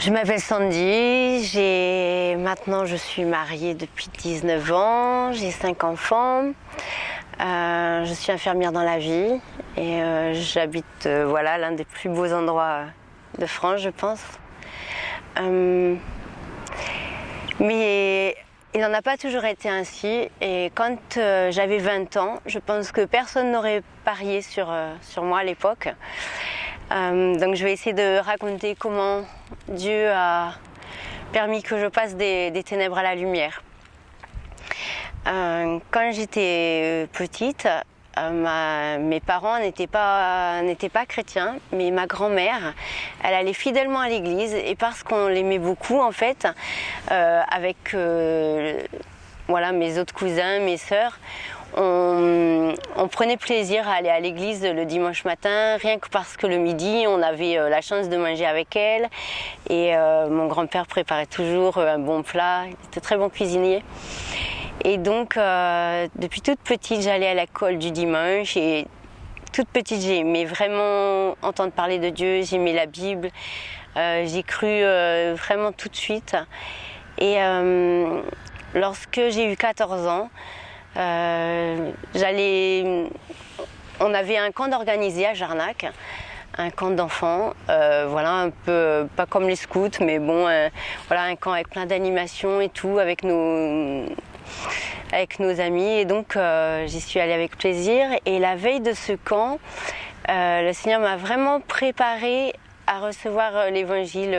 Je m'appelle Sandy, maintenant je suis mariée depuis 19 ans, j'ai 5 enfants, je suis infirmière dans la vie et j'habite l'un des plus beaux endroits de France, je pense. Mais il n'en a pas toujours été ainsi et quand j'avais 20 ans, je pense que personne n'aurait parié sur moi à l'époque. Donc je vais essayer de raconter comment Dieu a permis que je passe des ténèbres à la lumière. Quand j'étais petite, mes parents n'étaient pas chrétiens, mais ma grand-mère, elle allait fidèlement à l'église et parce qu'on l'aimait beaucoup en fait, avec mes autres cousins, mes sœurs, on prenait plaisir à aller à l'église le dimanche matin, rien que parce que le midi, on avait la chance de manger avec elle. Et mon grand-père préparait toujours un bon plat, il était très bon cuisinier. Et donc, depuis toute petite, j'allais à l'école du dimanche. Et toute petite, j'aimais vraiment entendre parler de Dieu, j'aimais la Bible. J'ai cru vraiment tout de suite. Et lorsque j'ai eu 14 ans, on avait un camp d'organisé à Jarnac, un camp d'enfants, un peu pas comme les scouts, mais bon, un camp avec plein d'animations et tout, avec nos amis. Et donc j'y suis allée avec plaisir. Et la veille de ce camp, le Seigneur m'a vraiment préparée à recevoir l'Évangile,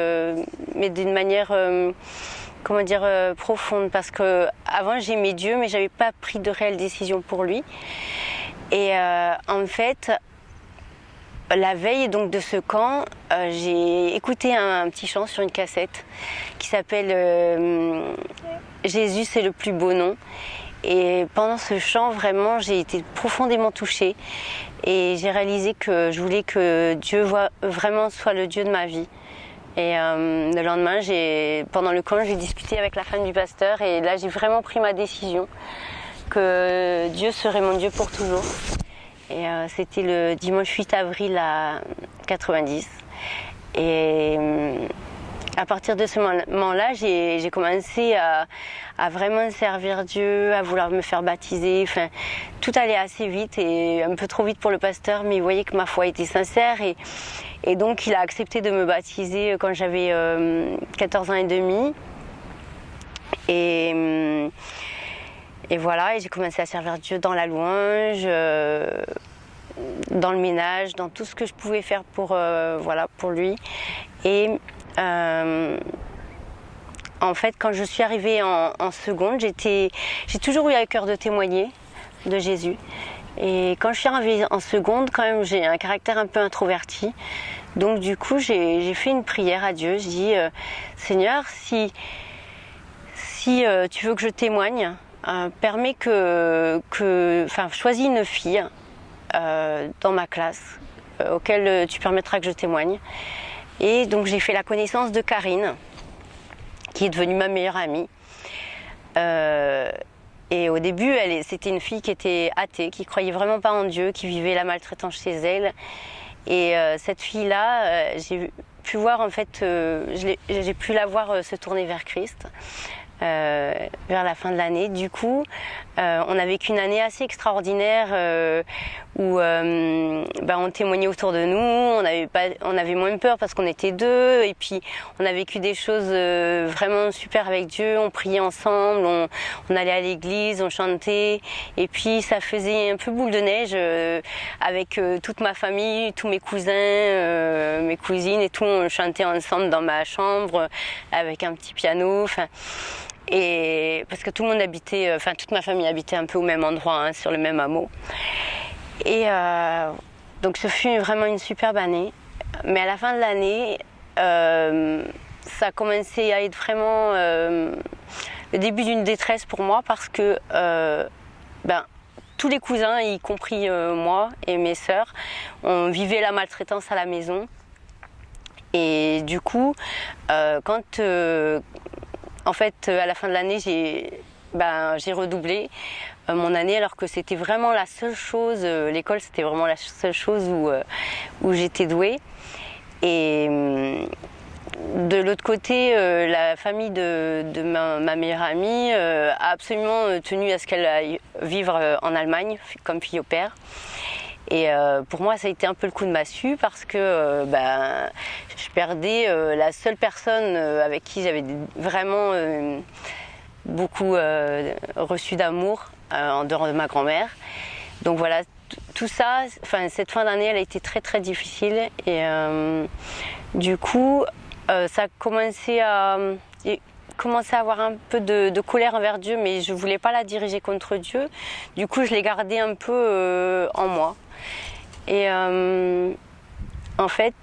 mais d'une manière profonde, parce que avant j'aimais Dieu mais j'avais pas pris de réelle décision pour lui. Et en fait, la veille donc de ce camp, j'ai écouté un petit chant sur une cassette qui s'appelle Jésus c'est le plus beau nom. Et pendant ce chant, vraiment, j'ai été profondément touchée et j'ai réalisé que je voulais que Dieu vraiment soit le Dieu de ma vie. Et le lendemain, pendant le camp, j'ai discuté avec la femme du pasteur et là, j'ai vraiment pris ma décision que Dieu serait mon Dieu pour toujours. Et c'était le dimanche 8 avril à 90. Et à partir de ce moment-là, j'ai commencé à vraiment servir Dieu, à vouloir me faire baptiser. Enfin, tout allait assez vite et un peu trop vite pour le pasteur, mais il voyait que ma foi était sincère. Et donc, il a accepté de me baptiser quand j'avais 14 ans et demi. Et voilà, et j'ai commencé à servir Dieu dans la louange, dans le ménage, dans tout ce que je pouvais faire pour lui. Et en fait, quand je suis arrivée en seconde, j'ai toujours eu à cœur de témoigner de Jésus. Et quand je suis arrivée en seconde, quand même, j'ai un caractère un peu introverti. Donc du coup, j'ai fait une prière à Dieu. Je dis, Seigneur, si tu veux que je témoigne, permets choisis une fille dans ma classe auquel tu permettras que je témoigne. Et donc j'ai fait la connaissance de Karine, qui est devenue ma meilleure amie. Et au début, c'était une fille qui était athée, qui croyait vraiment pas en Dieu, qui vivait la maltraitance chez elle. Et cette fille-là, j'ai pu voir en fait, j'ai pu la voir se tourner vers Christ vers la fin de l'année. Du coup, on a vécu une année assez extraordinaire où on témoignait autour de nous. On avait moins peur parce qu'on était deux. Et puis, on a vécu des choses vraiment super avec Dieu. On priait ensemble, on allait à l'église, on chantait. Et puis, ça faisait un peu boule de neige avec toute ma famille, tous mes cousins, mes cousines et tout. On chantait ensemble dans ma chambre avec un petit piano. Et parce que tout le monde habitait, toute ma famille habitait un peu au même endroit, sur le même hameau. Et donc ce fut vraiment une superbe année. Mais à la fin de l'année, ça a commencé à être vraiment le début d'une détresse pour moi parce que tous les cousins, y compris moi et mes sœurs, on vivait la maltraitance à la maison. Et du coup, en fait, à la fin de l'année, j'ai redoublé mon année alors que c'était vraiment la seule chose, l'école c'était vraiment la seule chose où j'étais douée. Et de l'autre côté, la famille de ma meilleure amie a absolument tenu à ce qu'elle aille vivre en Allemagne comme fille au père. Et pour moi, ça a été un peu le coup de massue parce que je perdais la seule personne avec qui j'avais vraiment beaucoup reçu d'amour en dehors de ma grand-mère. Donc voilà, tout ça, cette fin d'année, elle a été très très difficile. Et du coup, ça a commencé à... J'ai commencé à avoir un peu de colère envers Dieu, mais je ne voulais pas la diriger contre Dieu. Du coup, je l'ai gardée un peu en moi. Et en fait,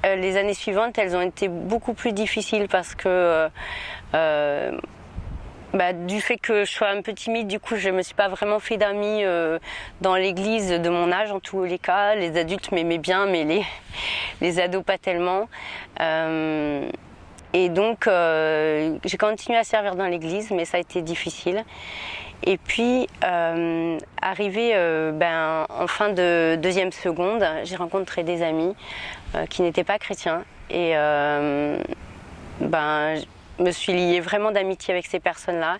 les années suivantes, elles ont été beaucoup plus difficiles parce que du fait que je sois un peu timide, du coup, je me suis pas vraiment fait d'amis dans l'église de mon âge, en tous les cas. Les adultes m'aimaient bien, mais les ados pas tellement. Et donc, j'ai continué à servir dans l'église, mais ça a été difficile. Et puis, arrivé en fin de deuxième seconde, j'ai rencontré des amis qui n'étaient pas chrétiens. Et je me suis liée vraiment d'amitié avec ces personnes-là.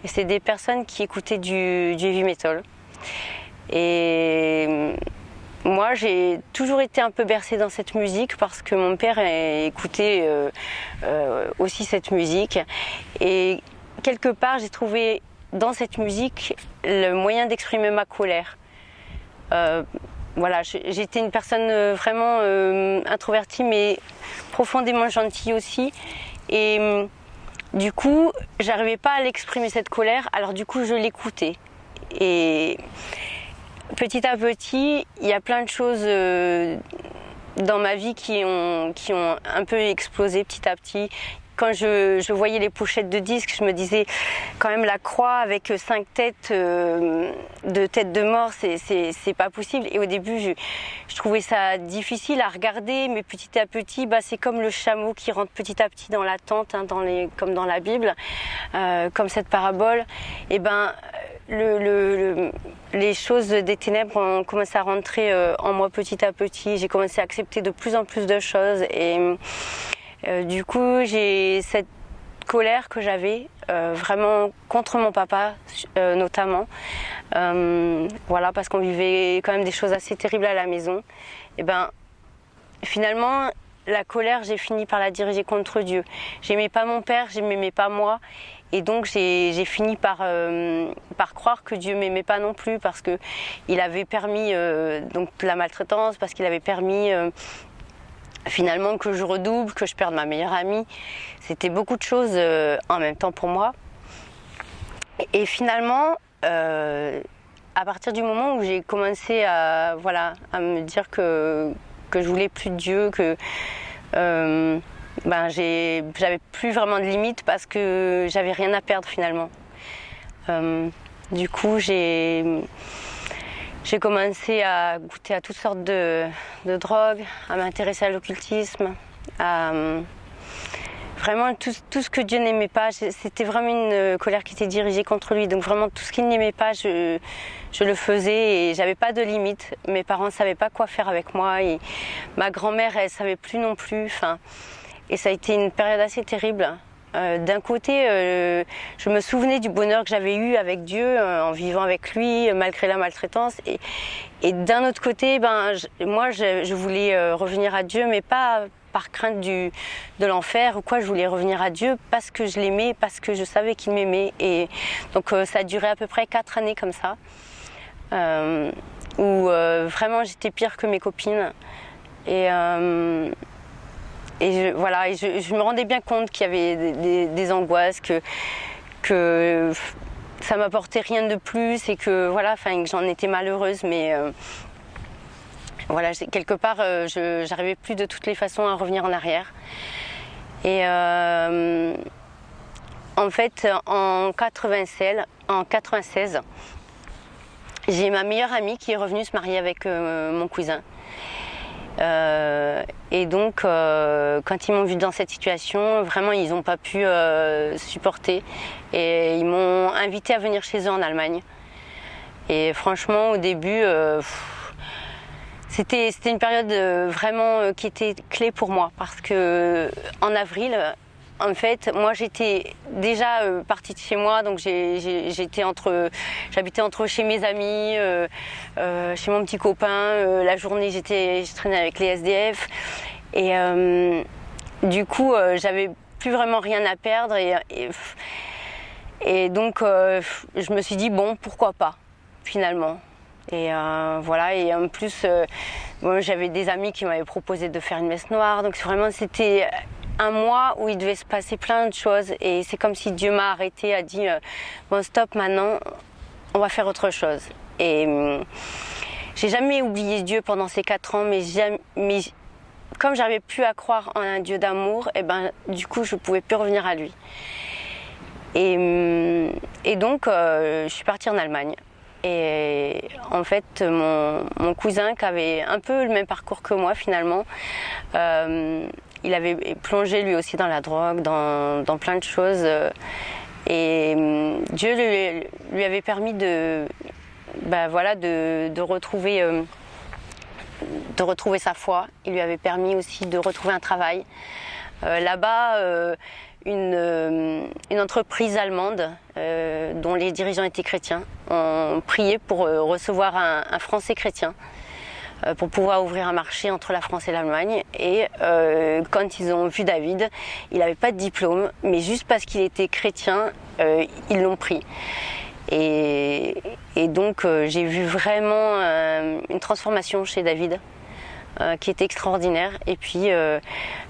Et c'est des personnes qui écoutaient du heavy metal. Et moi, j'ai toujours été un peu bercée dans cette musique parce que mon père écoutait aussi cette musique. Et quelque part, j'ai trouvé dans cette musique le moyen d'exprimer ma colère. J'étais une personne vraiment introvertie, mais profondément gentille aussi. Et du coup, j'arrivais pas à l'exprimer cette colère, alors du coup, je l'écoutais. Et petit à petit, il y a plein de choses dans ma vie qui ont un peu explosé petit à petit. Quand je voyais les pochettes de disques, je me disais quand même la croix avec 5 têtes de mort, c'est pas possible. Et au début, je trouvais ça difficile à regarder, mais petit à petit, c'est comme le chameau qui rentre petit à petit dans la tente, hein, comme dans la Bible, comme cette parabole. Et les choses des ténèbres ont commencé à rentrer en moi petit à petit. J'ai commencé à accepter de plus en plus de choses et du coup, j'ai cette colère que j'avais vraiment contre mon papa notamment. Parce qu'on vivait quand même des choses assez terribles à la maison. Et finalement, la colère, j'ai fini par la diriger contre Dieu. J'aimais pas mon père, je m'aimais pas moi. Et donc j'ai fini par croire que Dieu m'aimait pas non plus parce que il avait permis donc la maltraitance, parce qu'il avait permis finalement que je redouble, que je perde ma meilleure amie. C'était beaucoup de choses en même temps pour moi. Et finalement, à partir du moment où j'ai commencé à me dire que je voulais plus de Dieu, que j'avais plus vraiment de limites parce que j'avais rien à perdre finalement. Du coup, j'ai commencé à goûter à toutes sortes de drogues, à m'intéresser à l'occultisme, à vraiment tout ce que Dieu n'aimait pas. C'était vraiment une colère qui était dirigée contre lui. Donc vraiment tout ce qu'il n'aimait pas, je le faisais et j'avais pas de limite. Mes parents ne savaient pas quoi faire avec moi et ma grand-mère, elle savait plus non plus. Et ça a été une période assez terrible. D'un côté, je me souvenais du bonheur que j'avais eu avec Dieu en vivant avec lui, malgré la maltraitance. Et d'un autre côté, je voulais revenir à Dieu, mais pas par crainte de l'enfer ou quoi. Je voulais revenir à Dieu parce que je l'aimais, parce que je savais qu'il m'aimait. Et donc ça a duré à peu près 4 années comme ça, où vraiment j'étais pire que mes copines. Et je me rendais bien compte qu'il y avait des angoisses, que ça m'apportait rien de plus et que j'en étais malheureuse, mais quelque part, j'arrivais plus de toutes les façons à revenir en arrière. Et en fait, en 96, j'ai ma meilleure amie qui est revenue se marier avec mon cousin. Et donc quand ils m'ont vue dans cette situation, vraiment ils n'ont pas pu supporter et ils m'ont invitée à venir chez eux en Allemagne. Et franchement au début c'était une période vraiment qui était clé pour moi parce que en avril, en fait, moi j'étais déjà partie de chez moi, donc j'habitais entre chez mes amis, chez mon petit copain. La journée, je traînais avec les SDF et du coup, j'avais plus vraiment rien à perdre et donc je me suis dit bon, pourquoi pas finalement. Et voilà, et en plus, bon, j'avais des amis qui m'avaient proposé de faire une messe noire, donc vraiment c'était un mois où il devait se passer plein de choses et c'est comme si Dieu m'a arrêté, a dit bon stop maintenant, on va faire autre chose. Et j'ai jamais oublié Dieu pendant ces 4 ans, mais comme j'arrivais plus à croire en un Dieu d'amour, et ben du coup je pouvais plus revenir à lui. Et donc je suis partie en Allemagne. Et en fait, mon cousin, qui avait un peu le même parcours que moi finalement, il avait plongé lui aussi dans la drogue, dans plein de choses. Et Dieu lui avait permis de retrouver sa foi. Il lui avait permis aussi de retrouver un travail. Là-bas, une entreprise allemande dont les dirigeants étaient chrétiens ont prié pour recevoir un Français chrétien pour pouvoir ouvrir un marché entre la France et l'Allemagne. Et quand ils ont vu David, il n'avait pas de diplôme, mais juste parce qu'il était chrétien, ils l'ont pris. Et donc j'ai vu vraiment une transformation chez David. Qui était extraordinaire et puis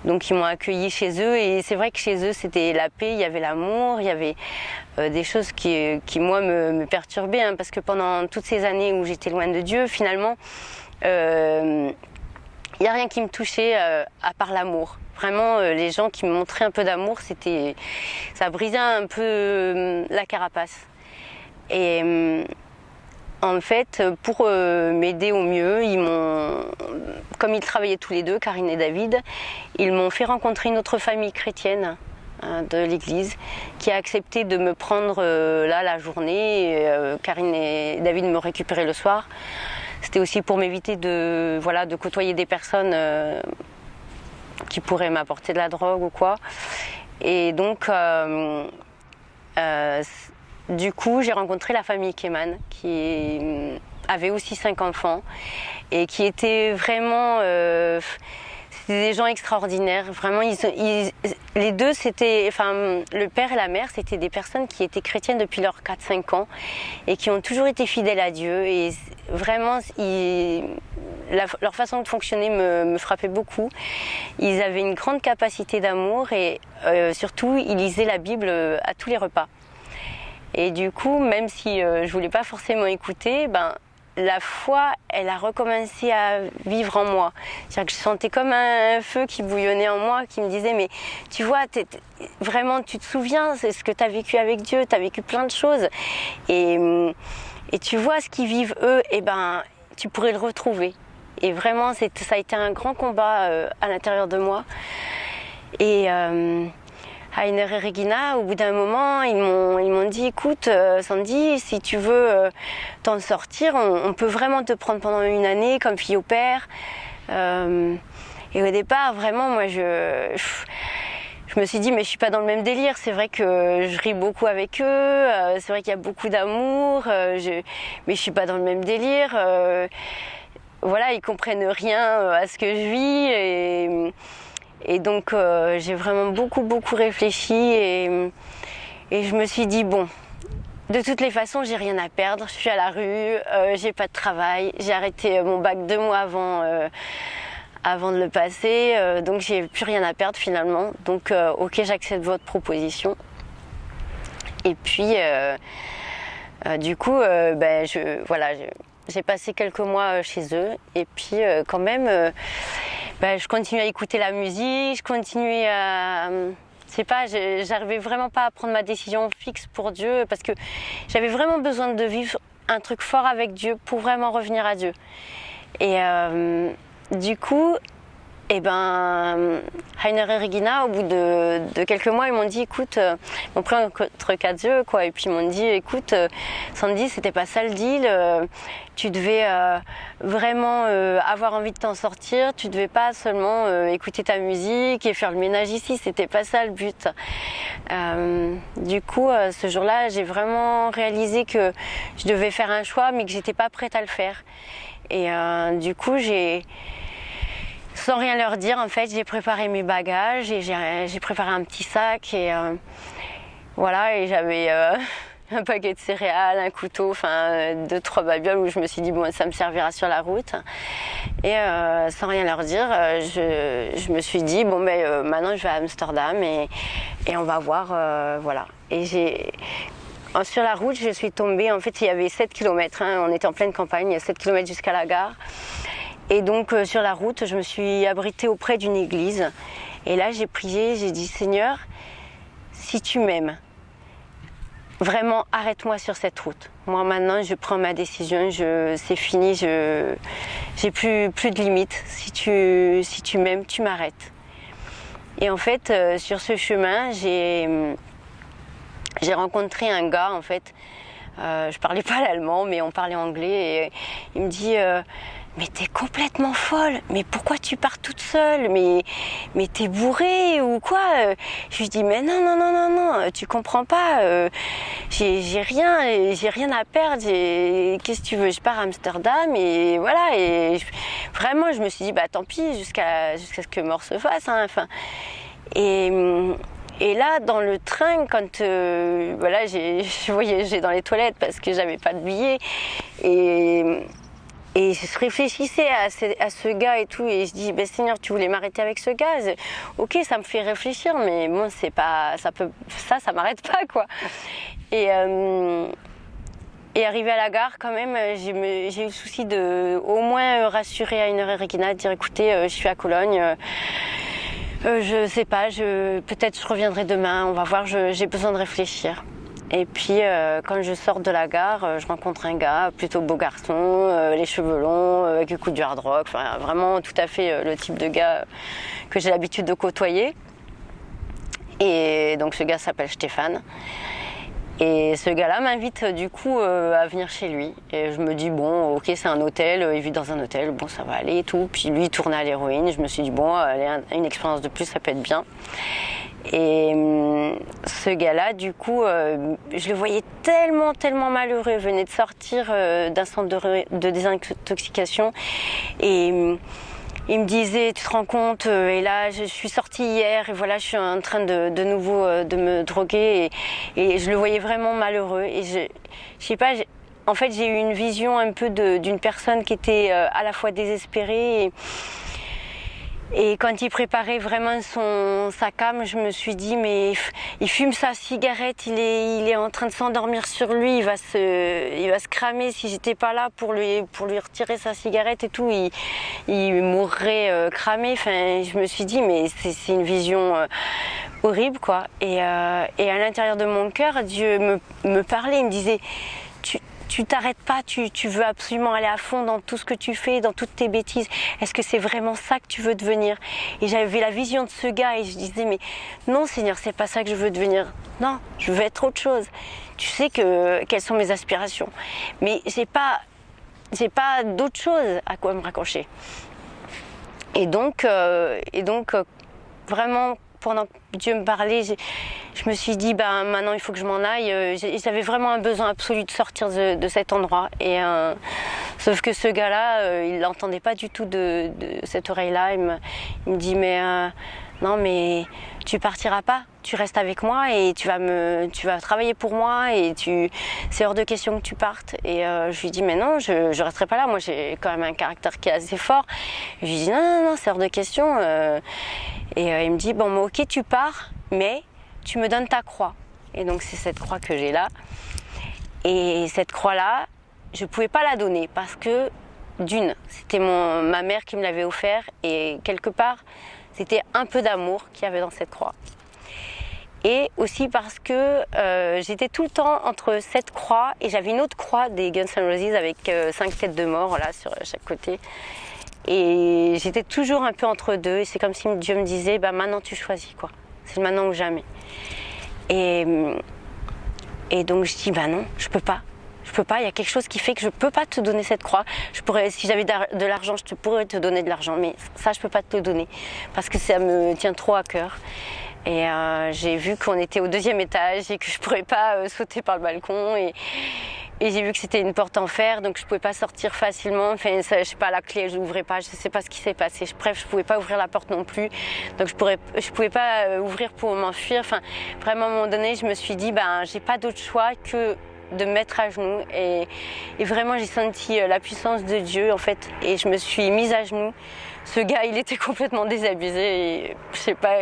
donc ils m'ont accueilli chez eux et c'est vrai que chez eux c'était la paix, il y avait l'amour, il y avait des choses qui moi me perturbaient hein, parce que pendant toutes ces années où j'étais loin de Dieu finalement il n'y a rien qui me touchait à part l'amour. Vraiment les gens qui me montraient un peu d'amour, ça brisait un peu la carapace. Et en fait, pour m'aider au mieux, comme ils travaillaient tous les deux, Karine et David, ils m'ont fait rencontrer une autre famille chrétienne de l'église qui a accepté de me prendre là la journée. Et, Karine et David me récupéraient le soir. C'était aussi pour m'éviter de côtoyer des personnes qui pourraient m'apporter de la drogue ou quoi. Et donc du coup, j'ai rencontré la famille Keman qui avait aussi 5 enfants et qui étaient vraiment c'était des gens extraordinaires. Vraiment, les deux, le père et la mère, c'était des personnes qui étaient chrétiennes depuis leurs 4-5 ans et qui ont toujours été fidèles à Dieu. Et vraiment, leur façon de fonctionner me frappait beaucoup. Ils avaient une grande capacité d'amour et surtout, ils lisaient la Bible à tous les repas. Et du coup, même si je voulais pas forcément écouter, la foi, elle a recommencé à vivre en moi. C'est-à-dire que je sentais comme un feu qui bouillonnait en moi, qui me disait mais tu vois, vraiment tu te souviens, c'est ce que tu as vécu avec Dieu, tu as vécu plein de choses. Et tu vois ce qu'ils vivent eux, et tu pourrais le retrouver. Et vraiment, ça a été un grand combat à l'intérieur de moi. Et Heiner et Regina, au bout d'un moment, ils m'ont dit écoute, Sandy, si tu veux t'en sortir, on peut vraiment te prendre pendant une année comme fille au père. Et au départ, vraiment, moi, je me suis dit mais je suis pas dans le même délire. C'est vrai que je ris beaucoup avec eux, c'est vrai qu'il y a beaucoup d'amour, mais je suis pas dans le même délire. Voilà, ils comprennent rien à ce que je vis et donc j'ai vraiment beaucoup réfléchi et je me suis dit bon, de toutes les façons j'ai rien à perdre, je suis à la rue, j'ai pas de travail, j'ai arrêté mon bac 2 mois avant de le passer, donc j'ai plus rien à perdre finalement, donc ok, j'accepte votre proposition. Et puis du coup j'ai passé quelques mois chez eux et puis quand même je continuais à écouter la musique, je continuais à j'arrivais vraiment pas à prendre ma décision fixe pour Dieu parce que j'avais vraiment besoin de vivre un truc fort avec Dieu pour vraiment revenir à Dieu. Et du coup, Et ben, Rainer et Regina, au bout de quelques mois, ils m'ont dit, écoute, ils m'ont pris entre quatre yeux, quoi. Et puis ils m'ont dit, écoute, Sandy, c'était pas ça le deal. Tu devais vraiment avoir envie de t'en sortir. Tu devais pas seulement écouter ta musique et faire le ménage ici. C'était pas ça le but. Du coup, ce jour-là, j'ai vraiment réalisé que je devais faire un choix, mais que j'étais pas prête à le faire. Et du coup, sans rien leur dire, en fait, j'ai préparé mes bagages et j'ai préparé un petit sac et voilà, et j'avais un paquet de céréales, un couteau, enfin 2-3 babioles où je me suis dit bon, ça me servira sur la route. Et sans rien leur dire, je me suis dit bon ben maintenant je vais à Amsterdam et on va voir, voilà. Et sur la route, je suis tombée, en fait il y avait 7 km, on était en pleine campagne, il y a 7 km jusqu'à la gare. Et donc sur la route, je me suis abritée auprès d'une église. Et là, j'ai prié, j'ai dit Seigneur, si tu m'aimes, vraiment arrête-moi sur cette route. Moi maintenant, je prends ma décision, c'est fini, j'ai plus de limites. Si tu m'aimes, tu m'arrêtes. Et en fait, sur ce chemin, j'ai rencontré un gars, en fait. Je parlais pas l'allemand, mais on parlait anglais. Et il me dit mais t'es complètement folle, mais pourquoi tu pars toute seule, mais t'es bourrée ou quoi? Je lui dis mais non, tu comprends pas, j'ai rien à perdre, qu'est-ce que tu veux, je pars à Amsterdam et voilà, et vraiment je me suis dit bah tant pis jusqu'à ce que mort se fasse, enfin. Et là, dans le train, quand voilà, je voyageais dans les toilettes parce que j'avais pas de billet et je réfléchissais à ce gars et tout, et je dis, ben Seigneur, tu voulais m'arrêter avec ce gars? Ok, ça me fait réfléchir, mais bon, c'est pas, ça m'arrête pas, quoi. Et arrivé à la gare, quand même, j'ai eu le souci de au moins rassurer Rainer et Regina, de dire, écoutez, je suis à Cologne. Je sais pas, peut-être je reviendrai demain, on va voir, j'ai besoin de réfléchir. Et puis quand je sors de la gare, je rencontre un gars, plutôt beau garçon, les cheveux longs, qui écoute du hard rock, enfin, vraiment tout à fait le type de gars que j'ai l'habitude de côtoyer. Et donc ce gars s'appelle Stéphane. Et ce gars-là m'invite du coup à venir chez lui. Et je me dis bon, ok, c'est un hôtel, il vit dans un hôtel, bon ça va aller et tout. Puis lui il tournait à l'héroïne, je me suis dit bon, allez, une expérience de plus, ça peut être bien. Et ce gars-là, du coup, je le voyais tellement malheureux. Il venait de sortir d'un centre de désintoxication. Et il me disait, tu te rends compte, et là, je suis sortie hier, et voilà, je suis en train de nouveau de me droguer. Et je le voyais vraiment malheureux. Et je sais pas, en fait, j'ai eu une vision un peu d'une personne qui était à la fois désespérée. Et quand il préparait vraiment sa came, je me suis dit mais il fume sa cigarette, il est en train de s'endormir sur lui, il va se cramer si j'étais pas là pour lui retirer sa cigarette et tout, il mourrait cramé. Enfin, je me suis dit mais c'est une vision horrible quoi. Et à l'intérieur de mon cœur, Dieu me parlait, il me disait tu t'arrêtes pas, tu veux absolument aller à fond dans tout ce que tu fais, dans toutes tes bêtises. Est-ce que c'est vraiment ça que tu veux devenir? Et j'avais la vision de ce gars et je disais mais non Seigneur, c'est pas ça que je veux devenir. Non, je veux être autre chose. Tu sais quelles sont mes aspirations. Mais j'ai pas d'autre chose à quoi me raccrocher. Et donc vraiment pendant que Dieu me parlait, je me suis dit maintenant il faut que je m'en aille. J'avais vraiment un besoin absolu de sortir de cet endroit. Et sauf que ce gars-là, il l'entendait pas du tout de cette oreille-là. Il me dit mais non mais tu partiras pas. Tu restes avec moi et tu vas travailler pour moi et c'est hors de question que tu partes. Et je lui dis mais non, je resterai pas là. Moi j'ai quand même un caractère qui est assez fort. Je lui dis non, c'est hors de question. Et il me dit bon ok tu pars, mais tu me donnes ta croix. Et donc c'est cette croix que j'ai là. Et cette croix-là, je pouvais pas la donner parce que c'était ma mère qui me l'avait offert et quelque part c'était un peu d'amour qu'il y avait dans cette croix. Et aussi parce que j'étais tout le temps entre cette croix et j'avais une autre croix des Guns N' Roses avec 5 têtes de mort là sur chaque côté. Et j'étais toujours un peu entre deux. Et c'est comme si Dieu me disait, bah maintenant tu choisis quoi. C'est maintenant ou jamais. Et donc je dis, bah non, je peux pas. Je peux pas, il y a quelque chose qui fait que je peux pas te donner cette croix. Je pourrais, si j'avais de l'argent, je pourrais te donner de l'argent, mais ça je peux pas te le donner parce que ça me tient trop à cœur. Et j'ai vu qu'on était au 2e étage et que je pourrais pas sauter par le balcon et j'ai vu que c'était une porte en fer, donc je pouvais pas sortir facilement. Enfin, ça, je sais pas, la clé, je l'ouvrais pas, je sais pas ce qui s'est passé. Bref, je pouvais pas ouvrir la porte non plus, donc je pouvais pas ouvrir pour m'enfuir. Enfin, vraiment à un moment donné, je me suis dit, ben j'ai pas d'autre choix que de me mettre à genoux et vraiment j'ai senti la puissance de Dieu en fait et je me suis mise à genoux. Ce gars il était complètement désabusé et je sais pas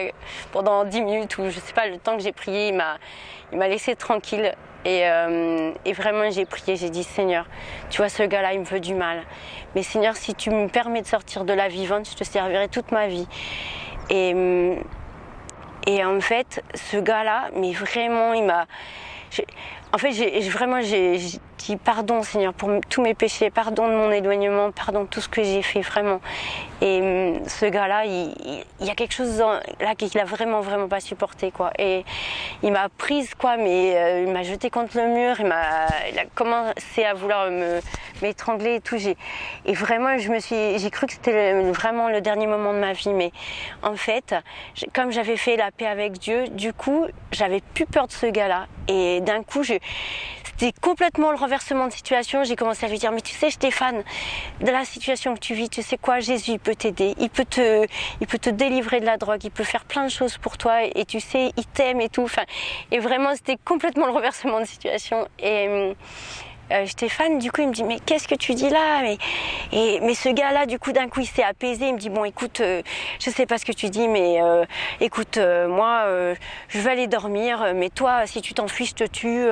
pendant 10 minutes ou je sais pas le temps que j'ai prié il m'a laissé tranquille et vraiment j'ai prié, j'ai dit Seigneur tu vois ce gars là il me veut du mal mais Seigneur si tu me permets de sortir de la vivante je te servirai toute ma vie et en fait ce gars là mais vraiment il m'a en fait, j'ai dit pardon Seigneur pour tous mes péchés, pardon de mon éloignement, pardon de tout ce que j'ai fait vraiment. Et ce gars-là, il y a quelque chose là qu'il a vraiment pas supporté quoi. Et il m'a prise quoi, mais il m'a jeté contre le mur, il a commencé à vouloir m'étrangler et tout. Et vraiment, j'ai cru que c'était vraiment le dernier moment de ma vie. Mais en fait, comme j'avais fait la paix avec Dieu, du coup, j'avais plus peur de ce gars-là. Et d'un coup, c'était complètement le renversement de situation. J'ai commencé à lui dire, mais tu sais Stéphane, de la situation que tu vis, tu sais quoi, Jésus il peut t'aider, il peut te délivrer de la drogue, il peut faire plein de choses pour toi et tu sais, il t'aime et tout. Enfin, et vraiment, c'était complètement le renversement de situation. Et Stéphane, du coup, il me dit, mais qu'est-ce que tu dis là mais ce gars-là, du coup, d'un coup, il s'est apaisé. Il me dit, bon, écoute, je sais pas ce que tu dis, mais écoute, moi, je vais aller dormir, mais toi, si tu t'enfuis, je te tue.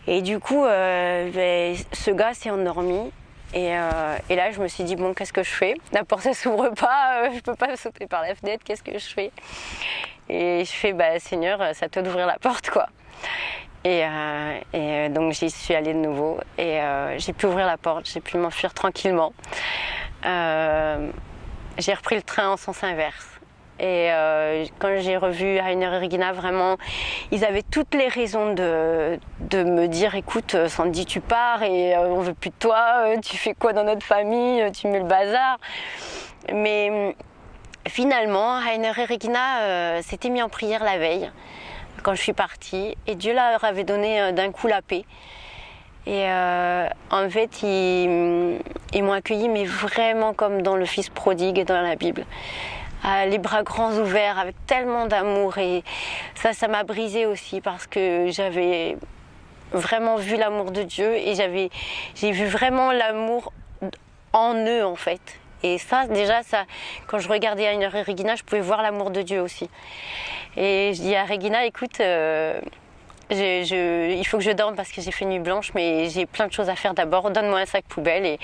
Et du coup, ce gars s'est endormi. Et là, je me suis dit, bon, qu'est-ce que je fais? La porte, elle s'ouvre pas, je peux pas sauter par la fenêtre, qu'est-ce que je fais? Et je fais, bah, Seigneur, c'est à toi d'ouvrir la porte, quoi. Et donc j'y suis allée de nouveau et j'ai pu ouvrir la porte, j'ai pu m'enfuir tranquillement. J'ai repris le train en sens inverse. Et quand j'ai revu Rainer et Regina, vraiment, ils avaient toutes les raisons de me dire, écoute, Sandy, tu pars et on veut plus de toi, tu fais quoi dans notre famille, tu mets le bazar. Mais finalement, Rainer et Regina s'étaient mis en prière la veille. Quand je suis partie et Dieu leur avait donné d'un coup la paix et en fait ils m'ont accueilli mais vraiment comme dans le fils prodigue dans la Bible, les bras grands ouverts avec tellement d'amour et ça m'a brisée aussi parce que j'avais vraiment vu l'amour de Dieu et j'ai vu vraiment l'amour en eux en fait. Et ça, déjà, quand je regardais Rainer et Regina, je pouvais voir l'amour de Dieu aussi. Et je dis à Regina, écoute, il faut que je dorme parce que j'ai fait nuit blanche, mais j'ai plein de choses à faire d'abord. Donne-moi un sac poubelle. Et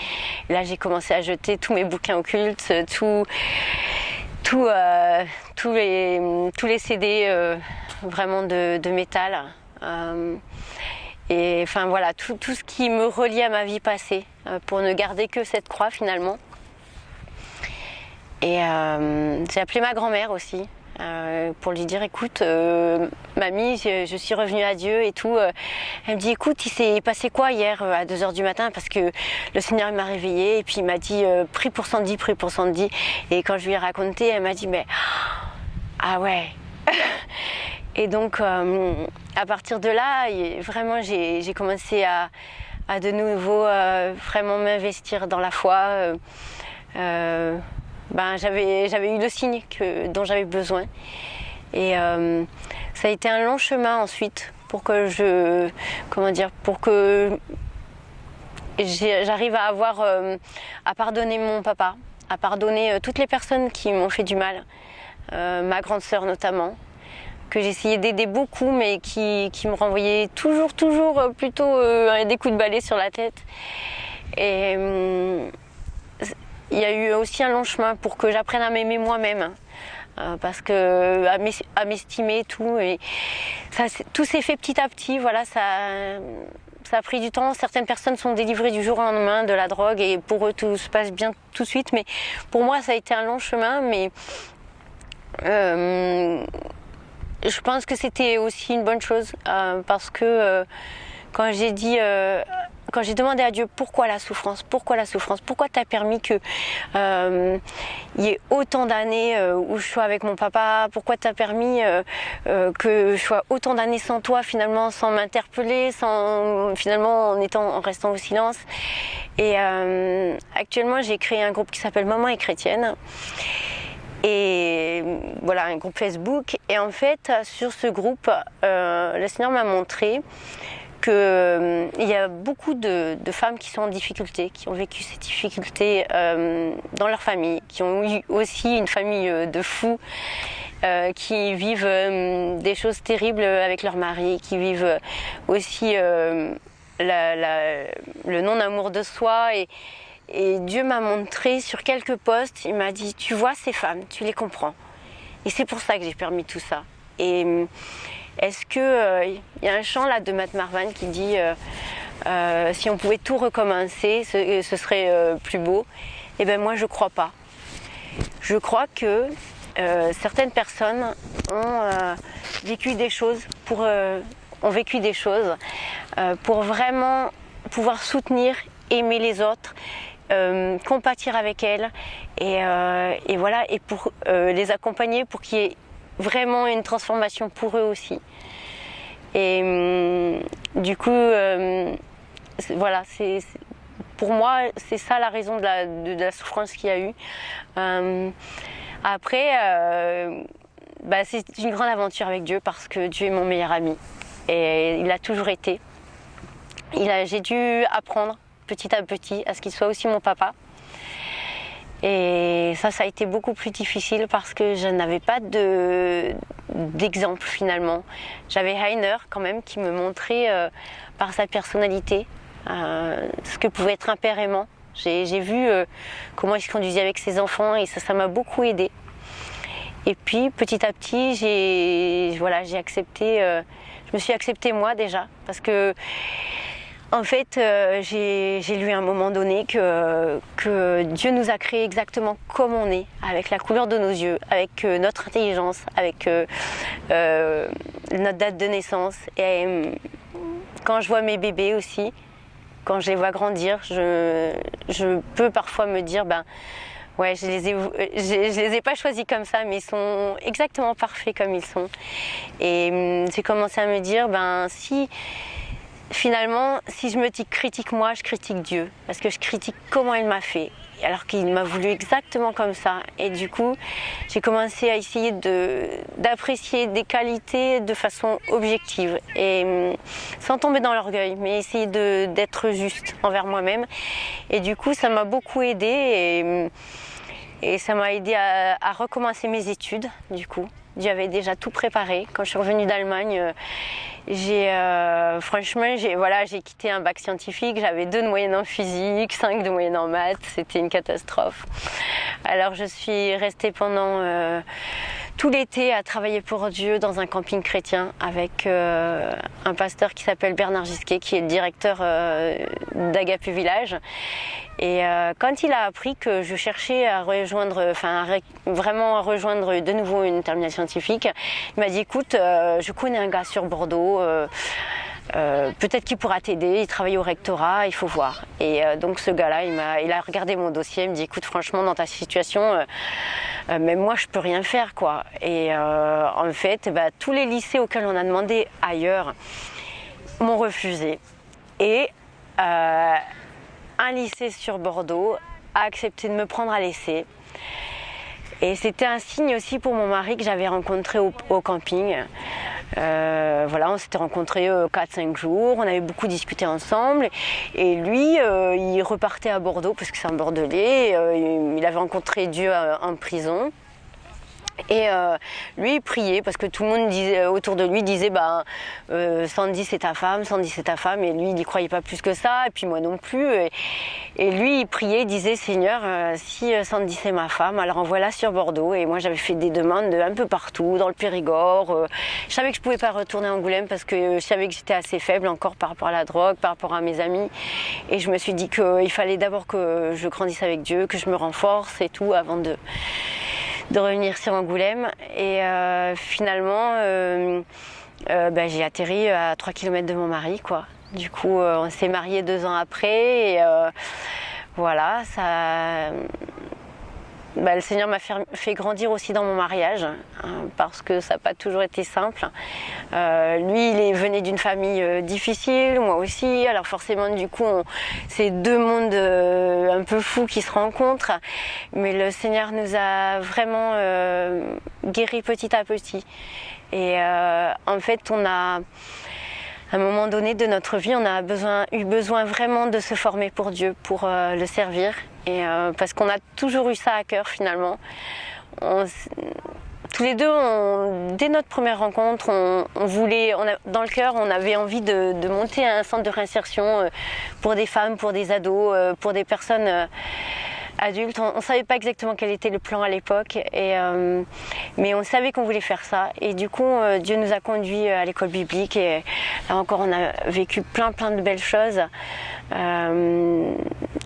là, j'ai commencé à jeter tous mes bouquins occultes, tous les CD vraiment de métal. Et enfin voilà, tout ce qui me relie à ma vie passée, pour ne garder que cette croix finalement. Et j'ai appelé ma grand-mère aussi pour lui dire écoute mamie je suis revenue à Dieu et tout. Elle me dit écoute il s'est passé quoi hier à 2h du matin parce que le Seigneur m'a réveillée et puis il m'a dit prie pour Sandy. Et quand je lui ai raconté elle m'a dit mais ah ouais. Et donc à partir de là vraiment j'ai commencé à de nouveau vraiment m'investir dans la foi. J'avais eu le signe dont j'avais besoin et ça a été un long chemin ensuite pour que j'arrive à pardonner mon papa, à pardonner toutes les personnes qui m'ont fait du mal, ma grande sœur notamment, que j'essayais d'aider beaucoup mais qui me renvoyait toujours plutôt des coups de balai sur la tête. Et il y a eu aussi un long chemin pour que j'apprenne à m'aimer moi-même, parce que à m'estimer et tout. Et ça, tout s'est fait petit à petit. Voilà, ça a pris du temps. Certaines personnes sont délivrées du jour au lendemain de la drogue et pour eux tout se passe bien tout de suite. Mais pour moi ça a été un long chemin. Mais je pense que c'était aussi une bonne chose parce que quand j'ai dit... quand j'ai demandé à Dieu pourquoi la souffrance, pourquoi t'as permis que y ait autant d'années où je sois avec mon papa, pourquoi t'as permis que je sois autant d'années sans toi finalement, sans m'interpeller, finalement en restant au silence. Et actuellement j'ai créé un groupe qui s'appelle Maman est chrétienne. Et voilà, un groupe Facebook. Et en fait sur ce groupe, le Seigneur m'a montré qu'il y a beaucoup de femmes qui sont en difficulté, qui ont vécu ces difficultés dans leur famille, qui ont eu aussi une famille de fous, qui vivent des choses terribles avec leur mari, qui vivent aussi le non-amour de soi. Et Dieu m'a montré sur quelques posts, il m'a dit, tu vois ces femmes, tu les comprends. Et c'est pour ça que j'ai permis tout ça. Et est-ce que y a un chant là de Matt Marvan qui dit si on pouvait tout recommencer, ce serait plus beau. Eh bien moi je crois pas. Je crois que certaines personnes ont vécu des choses pour vraiment pouvoir soutenir, aimer les autres, compatir avec elles et voilà, et pour les accompagner pour qu'il y ait vraiment une transformation pour eux aussi. Et du coup, voilà, pour moi, c'est ça la raison de la souffrance qu'il y a eu. Après, c'est une grande aventure avec Dieu parce que Dieu est mon meilleur ami. Et il a toujours été. J'ai dû apprendre petit à petit à ce qu'il soit aussi mon papa. Et ça a été beaucoup plus difficile parce que je n'avais pas d'exemple finalement. J'avais Heiner quand même qui me montrait par sa personnalité ce que pouvait être un père aimant. J'ai vu comment il se conduisait avec ses enfants et ça m'a beaucoup aidée. Et puis petit à petit j'ai accepté, je me suis acceptée moi déjà parce que en fait, j'ai lu à un moment donné que Dieu nous a créés exactement comme on est, avec la couleur de nos yeux, avec notre intelligence, avec notre date de naissance. Et quand je vois mes bébés aussi, quand je les vois grandir, je peux parfois me dire, ouais, je les ai pas choisis comme ça, mais ils sont exactement parfaits comme ils sont. Et j'ai commencé à me dire, finalement, si je me critique moi, je critique Dieu. Parce que je critique comment il m'a fait. Alors qu'il m'a voulu exactement comme ça. Et du coup, j'ai commencé à essayer d'apprécier des qualités de façon objective. Et sans tomber dans l'orgueil, mais essayer d'être juste envers moi-même. Et du coup, ça m'a beaucoup aidée. Et ça m'a aidée à recommencer mes études, du coup. Dieu avait déjà tout préparé. Quand je suis revenue d'Allemagne, j'ai quitté un bac scientifique, j'avais 2 de moyenne en physique, 5 de moyenne en maths, c'était une catastrophe. Alors je suis restée pendant tout l'été à travailler pour Dieu dans un camping chrétien avec un pasteur qui s'appelle Bernard Gisquet, qui est le directeur d'Agapé Village. Et quand il a appris que je cherchais à rejoindre de nouveau une terminale scientifique, il m'a dit écoute, je connais un gars sur Bordeaux, peut-être qu'il pourra t'aider, il travaille au rectorat, il faut voir. Et donc ce gars-là, il a regardé mon dossier, il me dit écoute franchement dans ta situation, même moi je peux rien faire quoi. Et en fait, tous les lycées auxquels on a demandé ailleurs m'ont refusé. Et un lycée sur Bordeaux a accepté de me prendre à l'essai. Et c'était un signe aussi pour mon mari que j'avais rencontré au camping. On s'était rencontrés 4-5 jours, on avait beaucoup discuté ensemble. Et lui, il repartait à Bordeaux parce que c'est un Bordelais. Il avait rencontré Dieu en prison. Et lui il priait parce que tout le monde disait, autour de lui disait Sandy c'est ta femme, Sandy c'est ta femme, et lui il n'y croyait pas plus que ça, et puis moi non plus, et lui il priait, il disait Seigneur, si Sandy c'est ma femme, alors envoie-la sur Bordeaux. Et moi j'avais fait des demandes un peu partout, dans le Périgord, je savais que je pouvais pas retourner à Angoulême parce que je savais que j'étais assez faible encore par rapport à la drogue, par rapport à mes amis, et je me suis dit qu'il fallait d'abord que je grandisse avec Dieu, que je me renforce et tout avant de revenir sur Angoulême. Et finalement j'ai atterri à 3 km de mon mari, quoi. Du coup on s'est mariés 2 ans après, et voilà, ça... le Seigneur m'a fait grandir aussi dans mon mariage, hein, parce que ça n'a pas toujours été simple. Lui, il venait d'une famille difficile, moi aussi, alors forcément du coup, c'est 2 mondes un peu fous qui se rencontrent, mais le Seigneur nous a vraiment guéris petit à petit. Et en fait, à un moment donné de notre vie, on a eu besoin vraiment de se former pour Dieu, pour le servir. Et parce qu'on a toujours eu ça à cœur finalement. Tous les deux, dès notre première rencontre, dans le cœur, on avait envie de monter un centre de réinsertion pour des femmes, pour des ados, pour des personnes adultes. On ne savait pas exactement quel était le plan à l'époque, mais on savait qu'on voulait faire ça. Et du coup, Dieu nous a conduits à l'école biblique, et là encore, on a vécu plein de belles choses.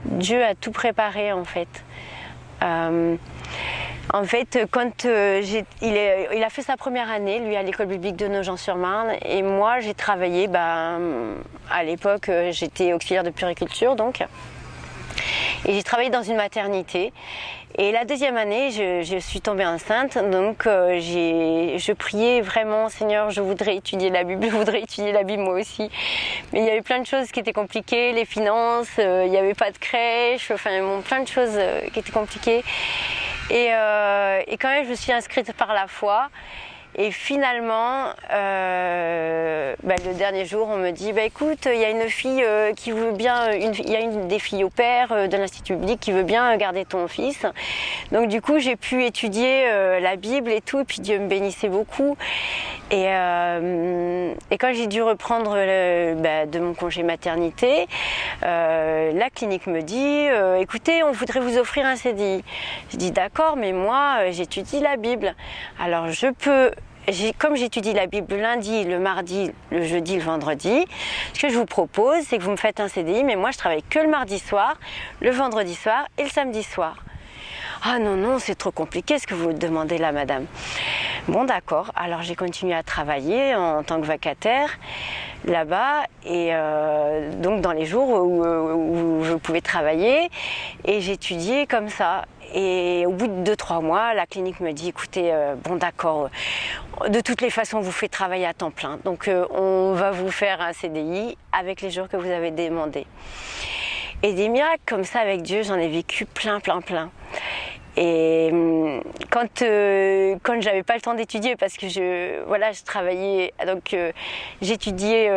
Dieu a tout préparé en fait. En fait, quand il a fait sa première année, lui, à l'école biblique de Nogent-sur-Marne, et moi, j'ai travaillé, à l'époque, j'étais auxiliaire de puériculture, donc, et j'ai travaillé dans une maternité. Et la 2e année, je suis tombée enceinte, donc je priais vraiment, Seigneur, je voudrais étudier la Bible, moi aussi. Mais il y avait plein de choses qui étaient compliquées, les finances, il n'y avait pas de crèche, plein de choses qui étaient compliquées. Et quand même, je me suis inscrite par la foi. Et finalement, le dernier jour, on me dit écoute, il y a une fille qui veut bien, il y a une des filles au père de l'Institut biblique qui veut bien garder ton fils. Donc du coup, j'ai pu étudier la Bible et tout, et puis Dieu me bénissait beaucoup. Et quand j'ai dû reprendre de mon congé maternité, la clinique me dit écoutez, on voudrait vous offrir un CDI. Je dis d'accord, mais moi j'étudie la Bible. Alors comme j'étudie la Bible le lundi, le mardi, le jeudi, le vendredi, ce que je vous propose, c'est que vous me faites un CDI, mais moi je travaille que le mardi soir, le vendredi soir et le samedi soir. Ah non, c'est trop compliqué ce que vous demandez là, madame. Bon, d'accord. Alors j'ai continué à travailler en tant que vacataire là-bas, et donc dans les jours où je pouvais travailler, et j'étudiais comme ça. Et au bout de 2-3 mois, la clinique me dit écoutez, bon d'accord, de toutes les façons, on vous fait travailler à temps plein. Donc on va vous faire un CDI avec les jours que vous avez demandé. Et des miracles comme ça avec Dieu, j'en ai vécu plein. Et quand j'avais pas le temps d'étudier, parce que je travaillais, donc j'étudiais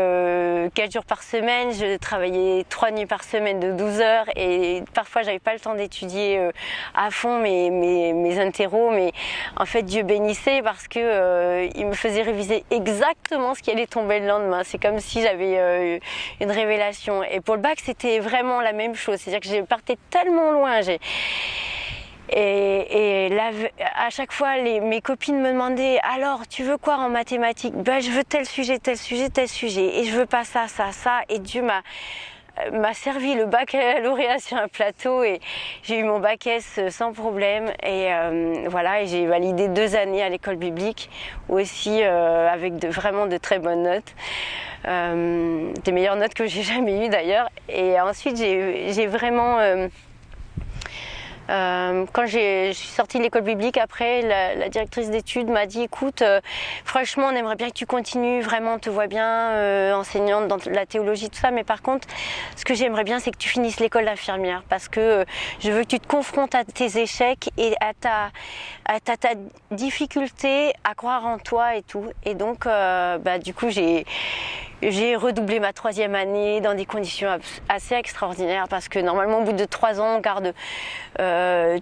4 jours par semaine, je travaillais 3 nuits par semaine de 12 heures, et parfois j'avais pas le temps d'étudier à fond mes interros, mais en fait Dieu bénissait parce que il me faisait réviser exactement ce qui allait tomber le lendemain. C'est comme si j'avais une révélation. Et pour le bac, c'était vraiment la même chose, c'est-à-dire que je partais tellement loin. Et là, à chaque fois, mes copines me demandaient « Alors, tu veux quoi en mathématiques ?» Je veux tel sujet, et je veux pas ça. Et Dieu m'a servi le baccalauréat sur un plateau, et j'ai eu mon bac S sans problème. Et et j'ai validé 2 années à l'école biblique aussi, avec vraiment de très bonnes notes. Des meilleures notes que j'ai jamais eues d'ailleurs. Et ensuite, j'ai vraiment... quand je suis sortie de l'école biblique, après, la directrice d'études m'a dit écoute, franchement, on aimerait bien que tu continues, vraiment, on te voit bien enseignante dans la théologie, tout ça, mais par contre, ce que j'aimerais bien, c'est que tu finisses l'école d'infirmière, parce que je veux que tu te confrontes à tes échecs et à ta difficulté à croire en toi et tout. Et donc, du coup, J'ai redoublé ma 3e année dans des conditions assez extraordinaires parce que normalement au bout de 3 ans on garde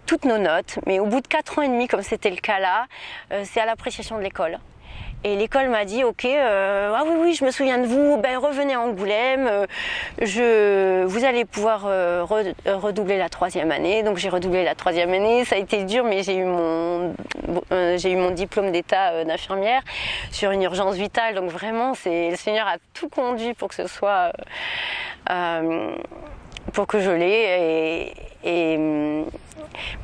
toutes nos notes, mais au bout de 4 ans et demi comme c'était le cas là, c'est à l'appréciation de l'école. Et l'école m'a dit ok, ah oui je me souviens de vous, ben revenez à Angoulême, vous allez pouvoir redoubler la 3e année. Donc j'ai redoublé la 3e année, ça a été dur mais j'ai eu mon diplôme d'état d'infirmière sur une urgence vitale. Donc vraiment le Seigneur a tout conduit pour que ce soit pour que je l'ai et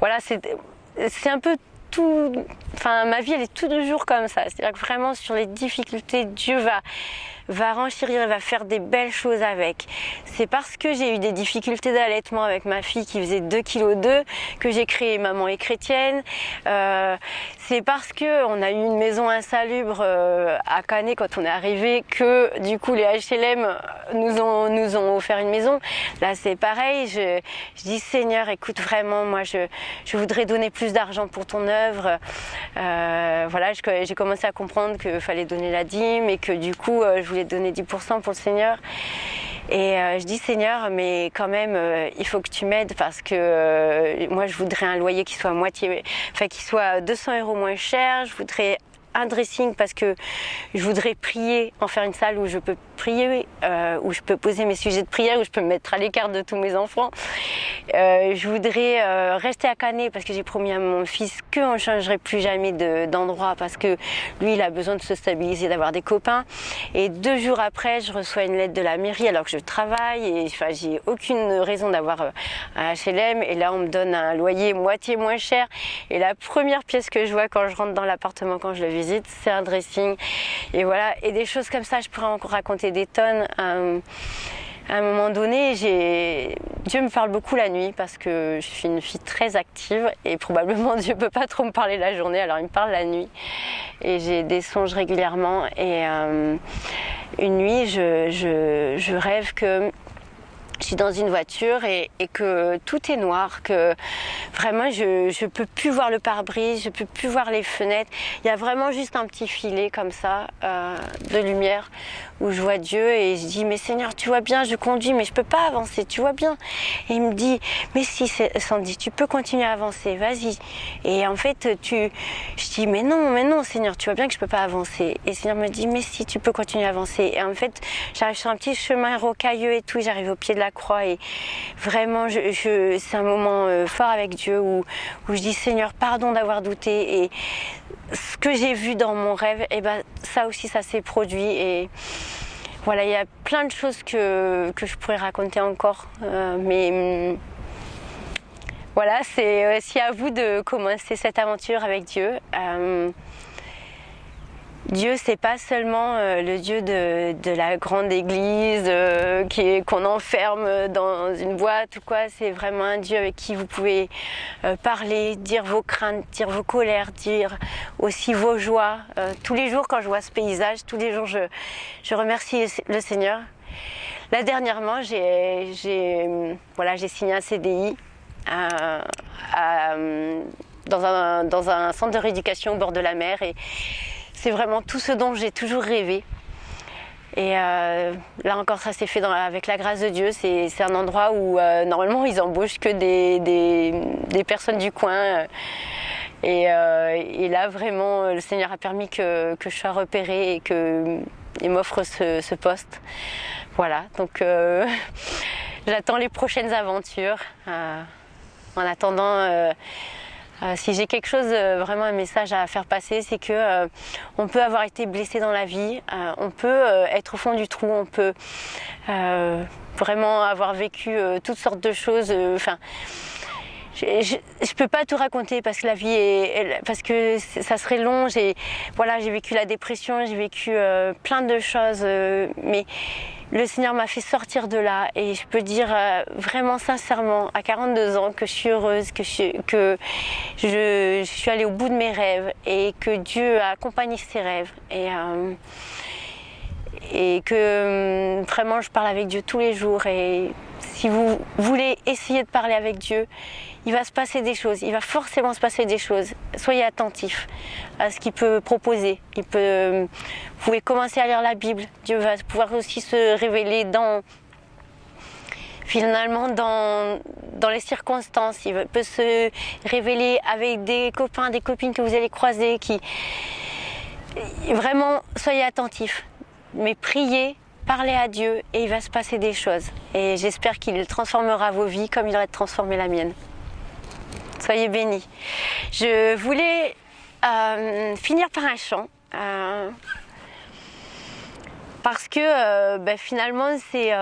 voilà c'est un peu tout, enfin ma vie elle est tous les jours comme ça, c'est-à-dire que vraiment sur les difficultés Dieu va renchérir, va faire des belles choses avec. C'est parce que j'ai eu des difficultés d'allaitement avec ma fille qui faisait 2,2 kg que j'ai créé Maman est chrétienne. C'est parce que on a eu une maison insalubre à Canet quand on est arrivé que du coup les HLM nous ont offert une maison. Là c'est pareil, je dis Seigneur écoute vraiment moi je voudrais donner plus d'argent pour ton œuvre. Voilà, j'ai commencé à comprendre qu'il fallait donner la dîme et que du coup je voulais donner 10% pour le Seigneur. Et je dis Seigneur, mais quand même, il faut que tu m'aides parce que moi je voudrais un loyer qui soit qui soit 200 € moins cher. Je voudrais un dressing parce que je voudrais prier, en faire une salle où je peux prier, où je peux poser mes sujets de prière, où je peux me mettre à l'écart de tous mes enfants. Je voudrais rester à Canet parce que j'ai promis à mon fils qu'on ne changerait plus jamais d'endroit parce que lui il a besoin de se stabiliser, d'avoir des copains. Et 2 jours après je reçois une lettre de la mairie alors que je travaille et enfin, j'ai aucune raison d'avoir un HLM et là on me donne un loyer moitié moins cher et la première pièce que je vois quand je rentre dans l'appartement quand je le visite c'est un dressing et voilà, et des choses comme ça je pourrais encore raconter des tonnes. À un moment donné, Dieu me parle beaucoup la nuit parce que je suis une fille très active et probablement Dieu peut pas trop me parler la journée, alors il me parle la nuit et j'ai des songes régulièrement et une nuit je rêve que je suis dans une voiture et que tout est noir, que vraiment je peux plus voir le pare-brise, je peux plus voir les fenêtres. Il y a vraiment juste un petit filet comme ça de lumière où je vois Dieu et je dis mais Seigneur tu vois bien je conduis mais je peux pas avancer, tu vois bien. Et il me dit mais si Sandy tu peux continuer à avancer, vas-y. Et en fait je dis mais non Seigneur tu vois bien que je peux pas avancer. Et le Seigneur me dit mais si tu peux continuer à avancer. Et en fait j'arrive sur un petit chemin rocailleux et tout, j'arrive au pied de la croix et vraiment c'est un moment fort avec Dieu où je dis Seigneur pardon d'avoir douté et ce que j'ai vu dans mon rêve et ben ça aussi ça s'est produit et voilà il y a plein de choses que je pourrais raconter encore mais voilà c'est aussi à vous de commencer cette aventure avec Dieu. Dieu, c'est pas seulement le Dieu de la grande église qu'on enferme dans une boîte ou quoi. C'est vraiment un Dieu avec qui vous pouvez parler, dire vos craintes, dire vos colères, dire aussi vos joies. Tous les jours, quand je vois ce paysage, tous les jours, je remercie le Seigneur. Là, dernièrement, j'ai signé un CDI dans un centre de rééducation au bord de la mer et c'est vraiment tout ce dont j'ai toujours rêvé. Et là encore, ça s'est fait avec la grâce de Dieu. C'est un endroit où normalement ils embauchent que des personnes du coin. Et là vraiment, le Seigneur a permis que je sois repérée et qu'il m'offre ce poste. Voilà, donc j'attends les prochaines aventures. En attendant... si j'ai quelque chose, vraiment un message à faire passer, c'est que on peut avoir été blessé dans la vie, on peut être au fond du trou, on peut vraiment avoir vécu toutes sortes de choses. Enfin, je peux pas tout raconter parce que la vie parce que ça serait long. J'ai vécu la dépression, j'ai vécu plein de choses, mais le Seigneur m'a fait sortir de là et je peux dire vraiment sincèrement à 42 ans que je suis heureuse, que je suis allée au bout de mes rêves et que Dieu a accompagné ces rêves et que vraiment je parle avec Dieu tous les jours et si vous voulez essayer de parler avec Dieu, il va se passer des choses, il va forcément se passer des choses. Soyez attentifs à ce qu'il peut proposer. Vous pouvez commencer à lire la Bible. Dieu va pouvoir aussi se révéler finalement dans les circonstances. Il peut se révéler avec des copains, des copines que vous allez croiser. Vraiment, soyez attentifs. Mais priez, parlez à Dieu et il va se passer des choses. Et j'espère qu'il transformera vos vies comme il aurait transformé la mienne. Soyez bénis. Je voulais finir par un chant. Parce que finalement, c'est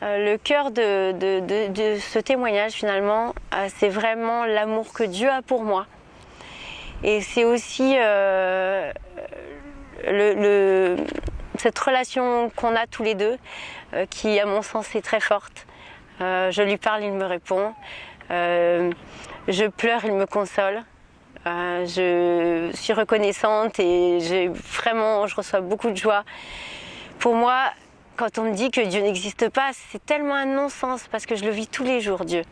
le cœur de ce témoignage, finalement. C'est vraiment l'amour que Dieu a pour moi. Et c'est aussi cette relation qu'on a tous les deux, qui, à mon sens, est très forte. Je lui parle, il me répond. Je pleure, il me console. Je suis reconnaissante et je reçois beaucoup de joie. Pour moi, quand on me dit que Dieu n'existe pas, c'est tellement un non-sens parce que je le vis tous les jours, Dieu.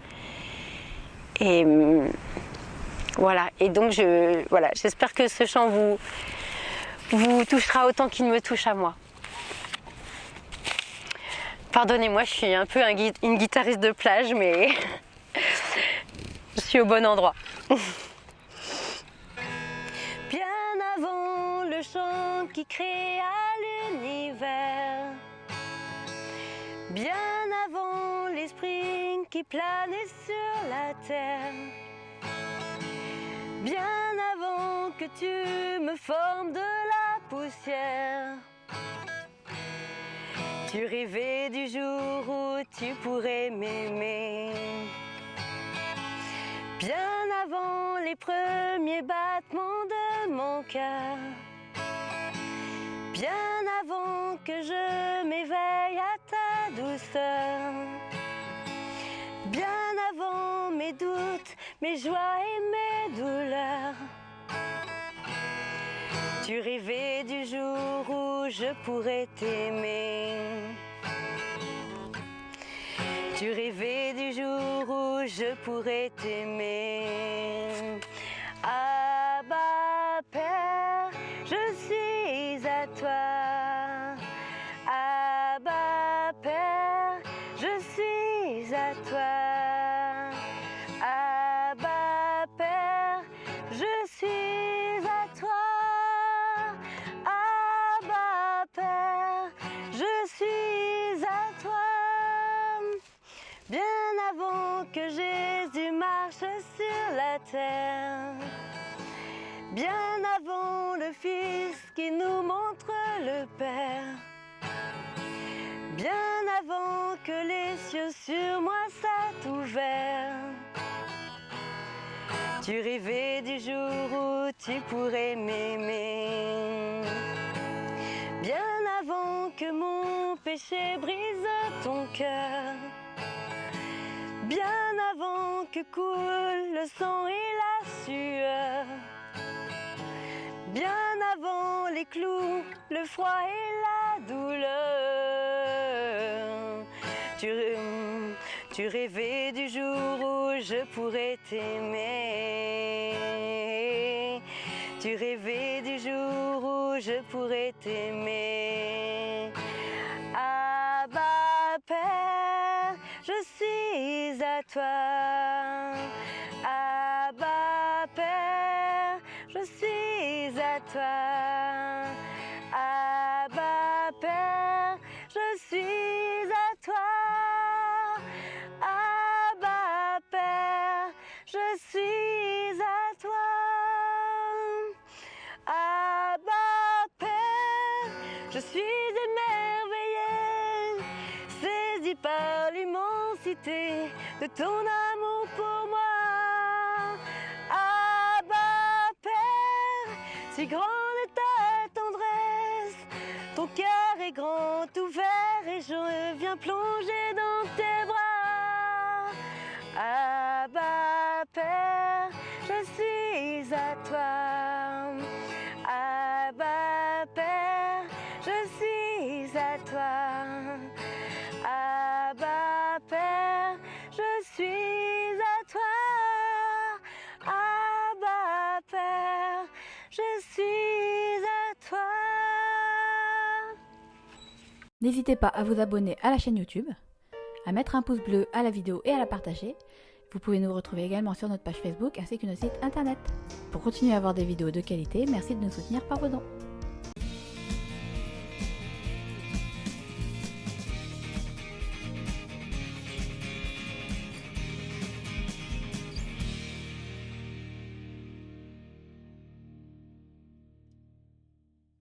Et voilà. Et donc, j'espère que ce chant vous touchera autant qu'il me touche à moi. Pardonnez-moi, je suis un peu une guitariste de plage, mais je suis au bon endroit. Bien avant le chant qui créa l'univers, bien avant l'esprit qui planait sur la terre, bien avant que tu me formes de la poussière, tu rêvais du jour où tu pourrais m'aimer. Bien avant les premiers battements de mon cœur, bien avant que je m'éveille à ta douceur, bien avant mes doutes, mes joies et mes douleurs, tu rêvais du jour où je pourrais t'aimer. Tu rêvais du jour où je pourrais t'aimer. Abba Père, je suis à toi. Abba Père, je suis à toi. Abba Père, je suis à toi. Abba Père, je suis à toi. Bien avant que Jésus marche sur la terre, bien avant le Fils qui nous montre le Père, bien avant que les cieux sur moi soient ouverts, tu rêvais du jour où tu pourrais m'aimer. Bien avant que mon péché brise ton cœur, bien avant que coule le sang et la sueur, bien avant les clous, le froid et la douleur, tu rêvais du jour où je pourrais t'aimer. Tu rêvais du jour où je pourrais t'aimer. Abba Père, je suis à toi. Abba Père, je suis à toi. Abba Père, je suis à toi. Abba Père, je suis à toi. Abba Père, je suis émerveillée, saisi par l'immensité de ton amour pour moi. Abba Père, si grande est ta tendresse, ton cœur est grand ouvert et je viens plonger dans tes bras. Abba Père, je suis à toi. Abba Père, je suis à toi. Abba N'hésitez pas à vous abonner à la chaîne YouTube, à mettre un pouce bleu à la vidéo et à la partager. Vous pouvez nous retrouver également sur notre page Facebook ainsi que notre site internet. Pour continuer à avoir des vidéos de qualité, merci de nous soutenir par vos dons.